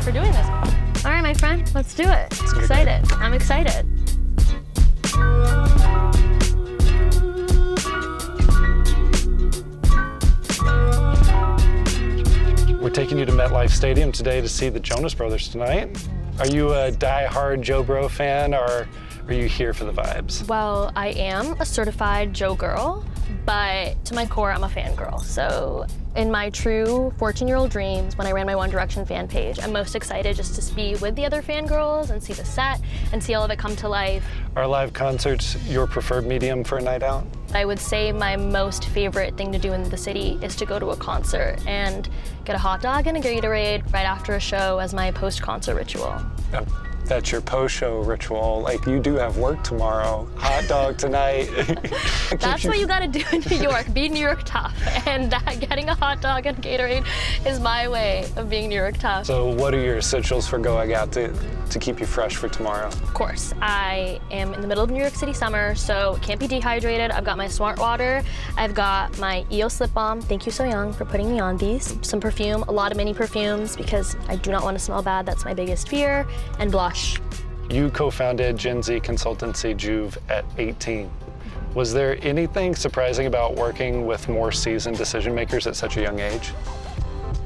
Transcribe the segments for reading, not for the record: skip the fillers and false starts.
for doing this. All right, my friend, let's do it. I'm excited. I'm excited. We're taking you to MetLife Stadium today to see the Jonas Brothers tonight. Are you a die-hard Joe Bro fan, or are you here for the vibes? Well, I am a certified Joe girl, but to my core, I'm a fangirl. So in my true 14-year-old dreams, when I ran my One Direction fan page, I'm most excited just to be with the other fangirls and see the set and see all of it come to life. Are live concerts your preferred medium for a night out? I would say my most favorite thing to do in the city is to go to a concert and get a hot dog and a Gatorade right after a show as my post-concert ritual. That's your post-show ritual. Like, you do have work tomorrow. Hot dog tonight. That's what you gotta do in New York. Be New York tough. And getting a hot dog and Gatorade is my way of being New York tough. So what are your essentials for going out to keep you fresh for tomorrow? Of course, I am in the middle of New York City summer, so can't be dehydrated. I've got my Smart Water. I've got my EOS Lip Balm. Thank you, So Young, for putting me on these. Some perfume, a lot of mini perfumes, because I do not want to smell bad. That's my biggest fear. And blush. You co-founded Gen Z consultancy Juve at 18. Was there anything surprising about working with more seasoned decision makers at such a young age?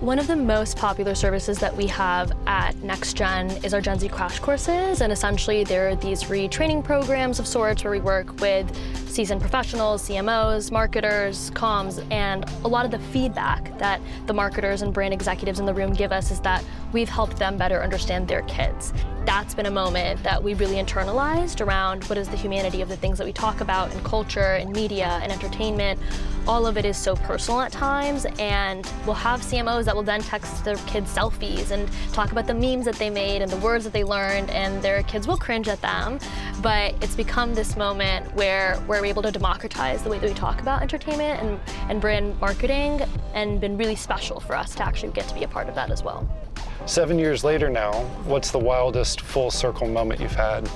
One of the most popular services that we have at NextGen is our Gen Z crash courses, and essentially they're these retraining programs of sorts where we work with seasoned professionals, CMOs, marketers, comms, and a lot of the feedback that the marketers and brand executives in the room give us is that we've helped them better understand their kids. That's been a moment that we really internalized around what is the humanity of the things that we talk about in culture, in media, and entertainment. All of it is so personal at times, and we'll have CMOs that will then text their kids selfies and talk about the memes that they made and the words that they learned, and their kids will cringe at them. But it's become this moment where we're able to democratize the way that we talk about entertainment and brand marketing, and been really special for us to actually get to be a part of that as well. 7 years later now, what's the wildest full circle moment you've had?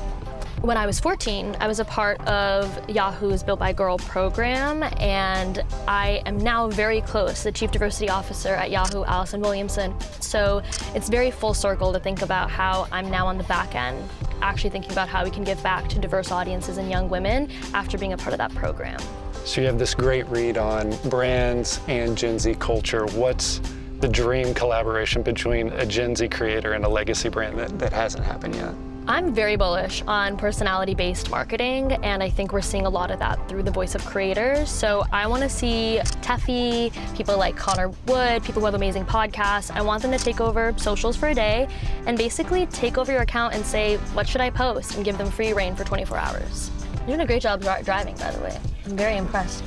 When I was 14, I was a part of Yahoo's Built by Girl program, and I am now very close to the Chief Diversity Officer at Yahoo, Allison Williamson. So it's very full circle to think about how I'm now on the back end, actually thinking about how we can give back to diverse audiences and young women after being a part of that program. So you have this great read on brands and Gen Z culture. What's the dream collaboration between a Gen Z creator and a legacy brand that hasn't happened yet? I'm very bullish on personality-based marketing, and I think we're seeing a lot of that through the voice of creators. So I want to see Teffy, people like Connor Wood, people who have amazing podcasts. I want them to take over socials for a day and basically take over your account and say, what should I post? And give them free reign for 24 hours. You're doing a great job driving, by the way. I'm very impressed.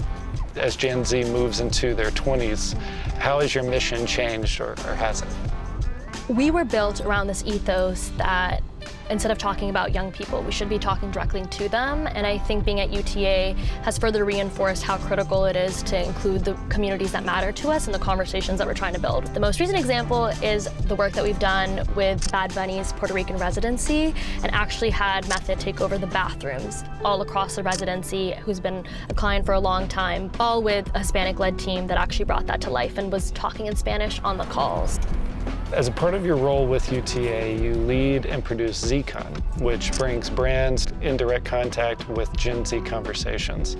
As Gen Z moves into their 20s, how has your mission changed, or has it? We were built around this ethos that instead of talking about young people, we should be talking directly to them. And I think being at UTA has further reinforced how critical it is to include the communities that matter to us and the conversations that we're trying to build. The most recent example is the work that we've done with Bad Bunny's Puerto Rican residency, and actually had Method take over the bathrooms all across the residency, who's been a client for a long time, all with a Hispanic-led team that actually brought that to life and was talking in Spanish on the calls. As a part of your role with UTA, you lead and produce ZCon, which brings brands in direct contact with Gen Z conversations.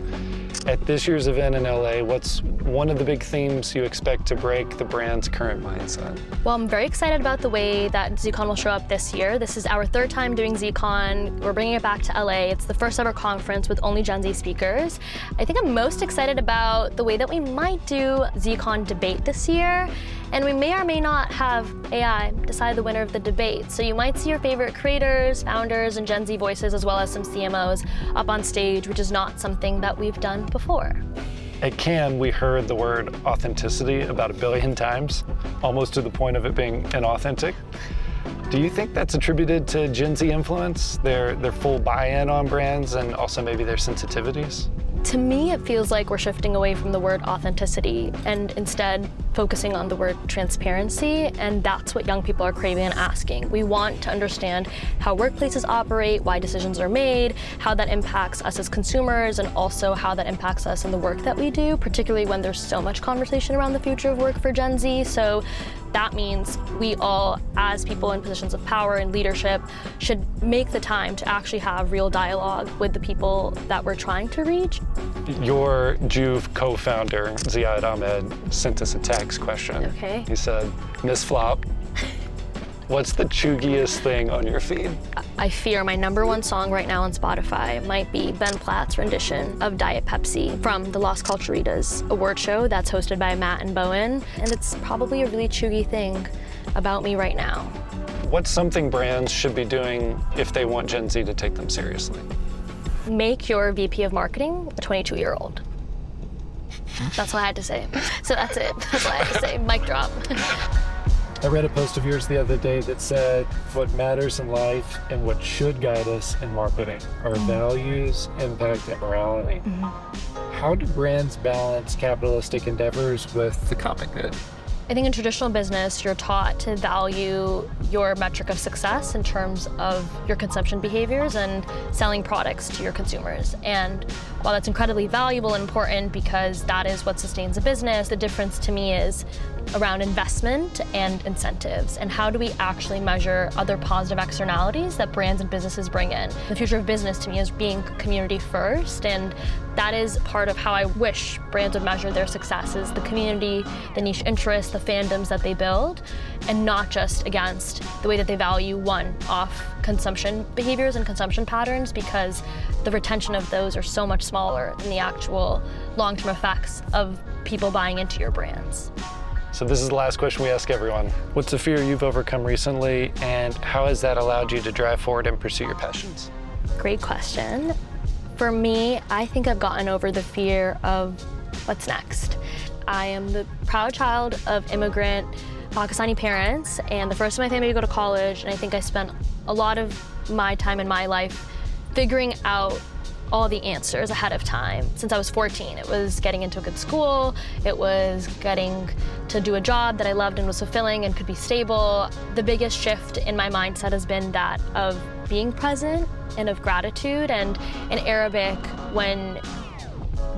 At this year's event in LA, what's one of the big themes you expect to break the brand's current mindset? Well, I'm very excited about the way that ZCon will show up this year. This is our third time doing ZCon. We're bringing it back to LA. It's the first ever conference with only Gen Z speakers. I think I'm most excited about the way that we might do ZCon debate this year. And we may or may not have AI decide the winner of the debate. So you might see your favorite creators, founders, and Gen Z voices, as well as some CMOs up on stage, which is not something that we've done before. At Cannes, we heard the word authenticity about 1 billion times, almost to the point of it being inauthentic. Do you think that's attributed to Gen Z influence, their full buy-in on brands, and also maybe their sensitivities? To me, it feels like we're shifting away from the word authenticity and instead focusing on the word transparency, and that's what young people are craving and asking. We want to understand how workplaces operate, why decisions are made, how that impacts us as consumers, and also how that impacts us in the work that we do, particularly when there's so much conversation around the future of work for Gen Z. So that means we all, as people in positions of power and leadership, should make the time to actually have real dialogue with the people that we're trying to reach. Your Juve co-founder, Ziad Ahmed, sent us a text question. Okay. He said, Miss Flop, what's the chuggiest thing on your feed? I fear my #1 song right now on Spotify might be Ben Platt's rendition of Diet Pepsi from the Las Culturitas award show that's hosted by Matt and Bowen. And it's probably a really chuggy thing about me right now. What's something brands should be doing if they want Gen Z to take them seriously? Make your VP of marketing a 22-year-old. That's what I had to say. So that's it. That's what I had to say. Mic drop. I read a post of yours the other day that said, what matters in life and what should guide us in marketing are values, impact, and morality. How do brands balance capitalistic endeavors with the common good? I think in traditional business, you're taught to value your metric of success in terms of your consumption behaviors and selling products to your consumers. And while that's incredibly valuable and important because that is what sustains a business, the difference to me is around investment and incentives, and how do we actually measure other positive externalities that brands and businesses bring in. The future of business to me is being community first, and that is part of how I wish brands would measure their successes, the community, the niche interests, the fandoms that they build, and not just against the way that they value one-off consumption behaviors and consumption patterns, because the retention of those are so much smaller than the actual long-term effects of people buying into your brands. So this is the last question we ask everyone. What's a fear you've overcome recently, and how has that allowed you to drive forward and pursue your passions? Great question. For me, I think I've gotten over the fear of what's next. I am the proud child of immigrant Pakistani parents and the first in my family to go to college, and I think I spent a lot of my time in my life figuring out all the answers ahead of time. Since I was 14, it was getting into a good school, it was getting to do a job that I loved and was fulfilling and could be stable. The biggest shift in my mindset has been that of being present and of gratitude. And in Arabic, when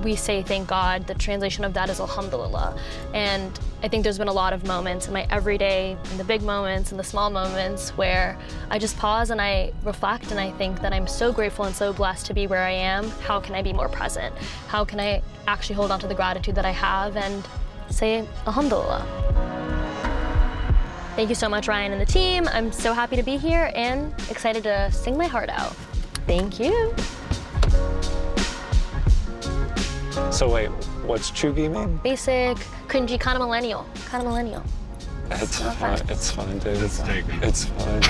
we say thank God, the translation of that is alhamdulillah. And I think there's been a lot of moments in my everyday, in the big moments and the small moments, where I just pause and I reflect and I think that I'm so grateful and so blessed to be where I am. How can I be more present? How can I actually hold on to the gratitude that I have and say alhamdulillah? Thank you so much, Ryan and the team. I'm so happy to be here and excited to sing my heart out. Thank you. So wait, what's chuggy mean? Basic, cringy, kind of millennial. It's fine. It's fine, dude. It's taken. It's fine.